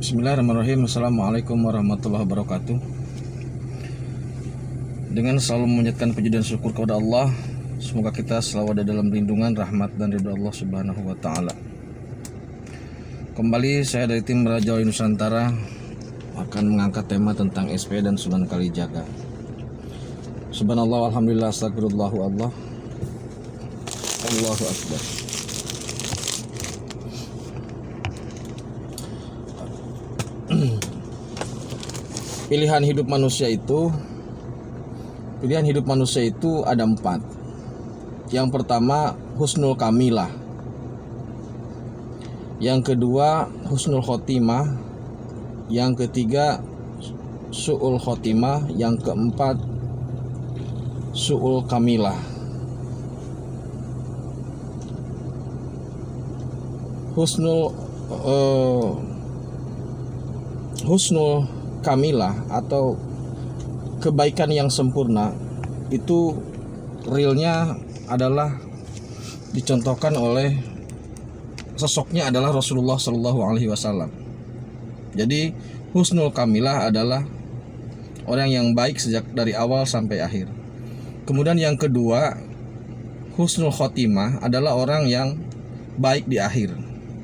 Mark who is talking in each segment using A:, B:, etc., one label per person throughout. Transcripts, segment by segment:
A: Bismillahirrahmanirrahim. Assalamualaikum warahmatullahi wabarakatuh. Dengan selalu memanjatkan puji dan syukur kepada Allah, semoga kita selalu ada dalam lindungan, rahmat dan ridho Allah Subhanahu wa taala. Kembali saya dari tim Raja Wali Nusantara akan mengangkat tema tentang SP dan Sunan Kalijaga. Subhanallah, alhamdulillah, astagfirullahu Allah, Allahu akbar. Pilihan hidup manusia itu ada 4. Yang pertama husnul kamilah, yang kedua husnul khotimah, yang ketiga su'ul khotimah, yang keempat su'ul kamilah. Husnul kamilah atau kebaikan yang sempurna itu realnya adalah dicontohkan oleh sosoknya adalah Rasulullah Shallallahu Alaihi Wasallam. Jadi husnul kamilah adalah orang yang baik sejak dari awal sampai akhir. Kemudian yang kedua husnul khotimah adalah orang yang baik di akhir.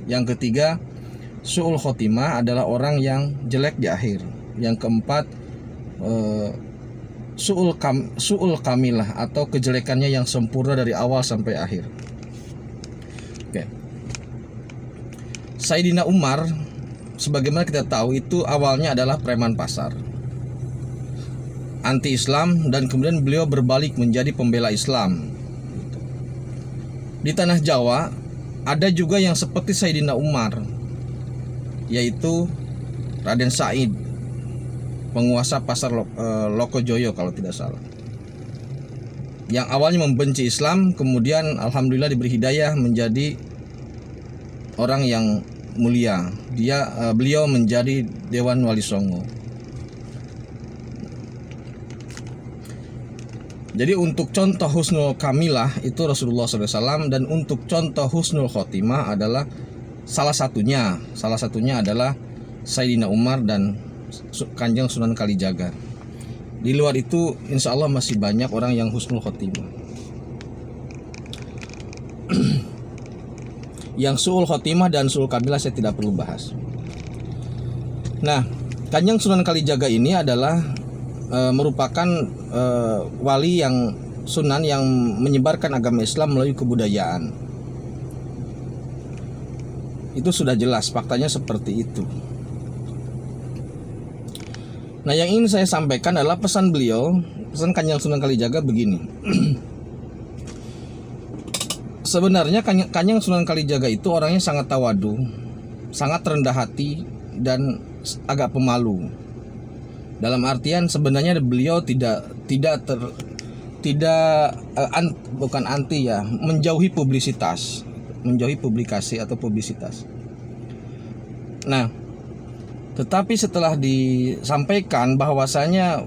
A: Yang ketiga su'ul khotimah adalah orang yang jelek di akhir. Yang keempat su'ul kamilah atau kejelekannya yang sempurna dari awal sampai akhir. Oke. Sayyidina Umar, sebagaimana kita tahu, itu awalnya adalah preman pasar, anti Islam, dan kemudian beliau berbalik menjadi pembela Islam. Di tanah Jawa ada juga yang seperti Sayyidina Umar, yaitu Raden Said, penguasa pasar Lokojoyo kalau tidak salah, yang awalnya membenci Islam, kemudian alhamdulillah diberi hidayah menjadi orang yang mulia. Beliau menjadi Dewan Wali Songo. Jadi untuk contoh husnul kamilah itu Rasulullah SAW, dan untuk contoh husnul khotimah adalah salah satunya adalah Sayyidina Umar dan Kanjeng Sunan Kalijaga. Di luar itu insya Allah masih banyak orang yang husnul khotimah. Yang su'ul khotimah dan su'ul kamilah saya tidak perlu bahas. Nah, Kanjeng Sunan Kalijaga ini adalah merupakan wali yang sunan yang menyebarkan agama Islam melalui kebudayaan. Itu sudah jelas, faktanya seperti itu. Nah, yang ingin saya sampaikan adalah pesan Kanjeng Sunan Kalijaga begini. Sebenarnya Kanjeng Sunan Kalijaga itu orangnya sangat tawadu, sangat rendah hati, dan agak pemalu. Dalam artian sebenarnya beliau menjauhi publisitas, menjauhi publikasi atau publisitas. Nah, tetapi setelah disampaikan bahwasanya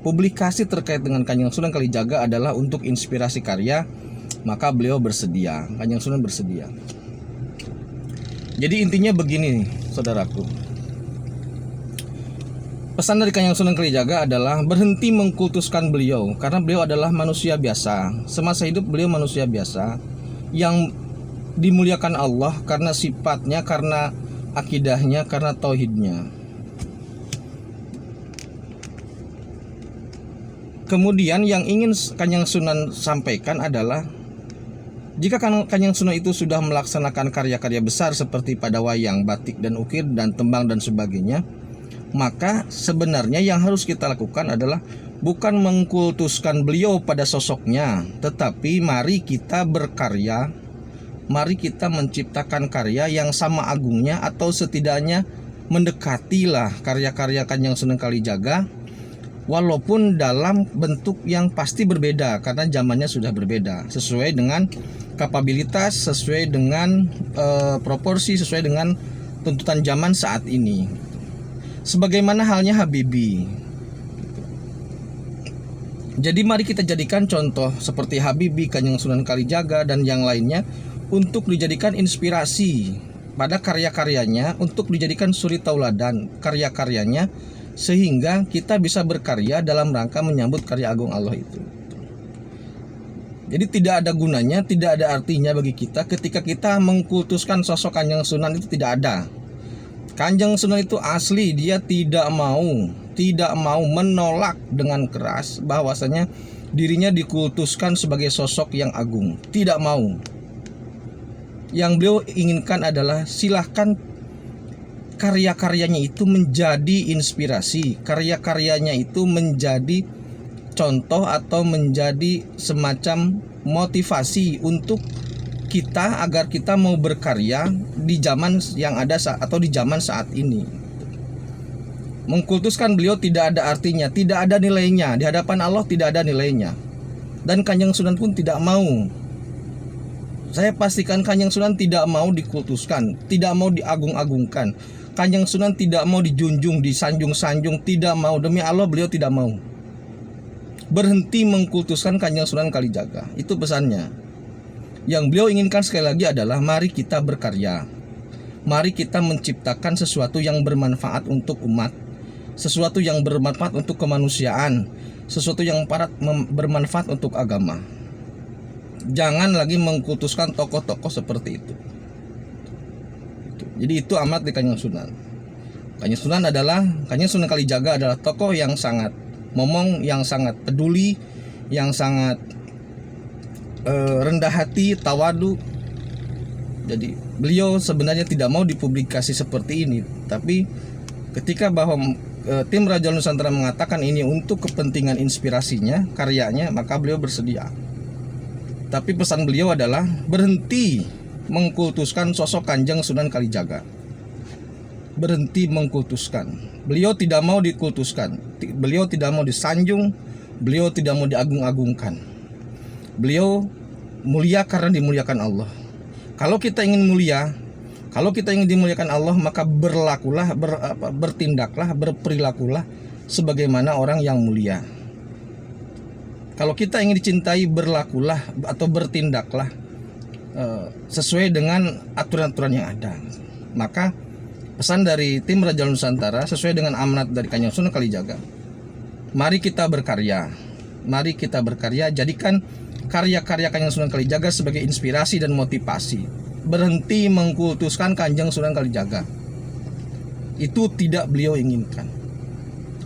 A: publikasi terkait dengan Kanjeng Sunan Kalijaga adalah untuk inspirasi karya, maka beliau bersedia, Kanjeng Sunan bersedia. Jadi intinya begini, saudaraku. Pesan dari Kanjeng Sunan Kalijaga adalah berhenti mengkultuskan beliau, karena beliau adalah manusia biasa. Semasa hidup beliau manusia biasa yang dimuliakan Allah karena sifatnya, karena akidahnya, karena tauhidnya. Kemudian yang ingin Kanjeng Sunan sampaikan adalah jika Kanjeng Sunan itu sudah melaksanakan karya-karya besar seperti pada wayang, batik dan ukir dan tembang dan sebagainya, maka sebenarnya yang harus kita lakukan adalah bukan mengkultuskan beliau pada sosoknya, tetapi mari kita berkarya. Mari kita menciptakan karya yang sama agungnya, atau setidaknya mendekatilah karya-karya Kanjeng Sunan Kalijaga, walaupun dalam bentuk yang pasti berbeda karena zamannya sudah berbeda, sesuai dengan kapabilitas, sesuai dengan proporsi, sesuai dengan tuntutan zaman saat ini. Sebagaimana halnya Habibie. Jadi mari kita jadikan contoh seperti Habibie, Kanjeng Sunan Kalijaga dan yang lainnya untuk dijadikan inspirasi pada karya-karyanya untuk dijadikan suri tauladan karya-karyanya, sehingga kita bisa berkarya dalam rangka menyambut karya agung Allah itu. Jadi tidak ada gunanya, tidak ada artinya bagi kita ketika kita mengkultuskan sosok Kanjeng Sunan, itu tidak ada. Kanjeng Sunan itu asli, dia tidak mau menolak dengan keras bahwasanya dirinya dikultuskan sebagai sosok yang agung. Tidak mau. Yang beliau inginkan adalah silahkan karya-karyanya itu menjadi inspirasi, karya-karyanya itu menjadi contoh atau menjadi semacam motivasi untuk kita agar kita mau berkarya di zaman yang ada atau di zaman saat ini. Mengkultuskan beliau tidak ada artinya, tidak ada nilainya di hadapan Allah, tidak ada nilainya. Dan Kanjeng Sunan pun tidak mau. Saya pastikan Kanjeng Sunan tidak mau dikultuskan, tidak mau diagung-agungkan. Kanjeng Sunan tidak mau dijunjung, disanjung-sanjung, tidak mau. Demi Allah beliau tidak mau. Berhenti mengkultuskan Kanjeng Sunan Kalijaga. Itu pesannya. Yang beliau inginkan sekali lagi adalah mari kita berkarya. Mari kita menciptakan sesuatu yang bermanfaat untuk umat, sesuatu yang bermanfaat untuk kemanusiaan, sesuatu yang bermanfaat untuk agama. Jangan lagi mengkultuskan tokoh-tokoh seperti itu. Jadi itu amat di Kanjeng Sunan. Kanjeng Sunan Kalijaga adalah tokoh yang sangat momong, yang sangat peduli, yang sangat rendah hati, tawadu. Jadi beliau sebenarnya tidak mau dipublikasi seperti ini, tapi ketika bahwa tim Raja Nusantara mengatakan ini untuk kepentingan inspirasinya, karyanya, maka beliau bersedia. Tapi pesan beliau adalah berhenti mengkultuskan sosok Kanjeng Sunan Kalijaga. Berhenti mengkultuskan. Beliau tidak mau dikultuskan, beliau tidak mau disanjung, beliau tidak mau diagung-agungkan. Beliau mulia karena dimuliakan Allah. Kalau kita ingin mulia, kalau kita ingin dimuliakan Allah, maka bertindaklah, berperilakulah sebagaimana orang yang mulia. Kalau kita ingin dicintai, berlakulah atau bertindaklah sesuai dengan aturan-aturan yang ada. Maka pesan dari tim Raja Nusantara sesuai dengan amanat dari Kanjeng Sunan Kalijaga. Mari kita berkarya. Mari kita berkarya, jadikan karya-karya Kanjeng Sunan Kalijaga sebagai inspirasi dan motivasi. Berhenti mengkultuskan Kanjeng Sunan Kalijaga. Itu tidak beliau inginkan.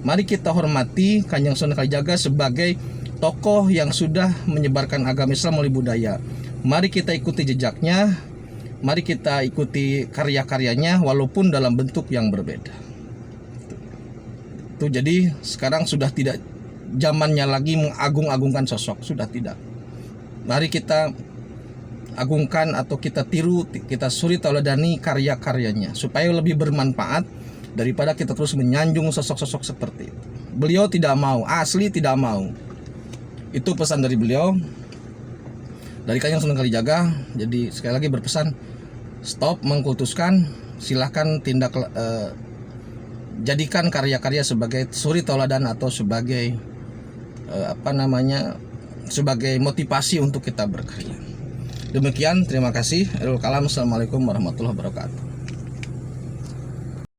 A: Mari kita hormati Kanjeng Sunan Kalijaga sebagai tokoh yang sudah menyebarkan agama Islam melalui budaya. Mari kita ikuti jejaknya, mari kita ikuti karya-karyanya walaupun dalam bentuk yang berbeda. Itu jadi sekarang sudah tidak zamannya lagi mengagung-agungkan sosok, sudah tidak. Mari kita agungkan atau kita tiru, kita suri tauladani karya-karyanya supaya lebih bermanfaat daripada kita terus menyanjung sosok-sosok seperti itu. Beliau tidak mau, asli tidak mau. Itu pesan dari beliau, dari Kanjeng Sunan Kalijaga. Jadi sekali lagi berpesan, stop mengkultuskan, silahkan jadikan karya-karya sebagai suri tauladan atau sebagai sebagai motivasi untuk kita berkarya. Demikian, terima kasih. Assalamualaikum warahmatullahi wabarakatuh.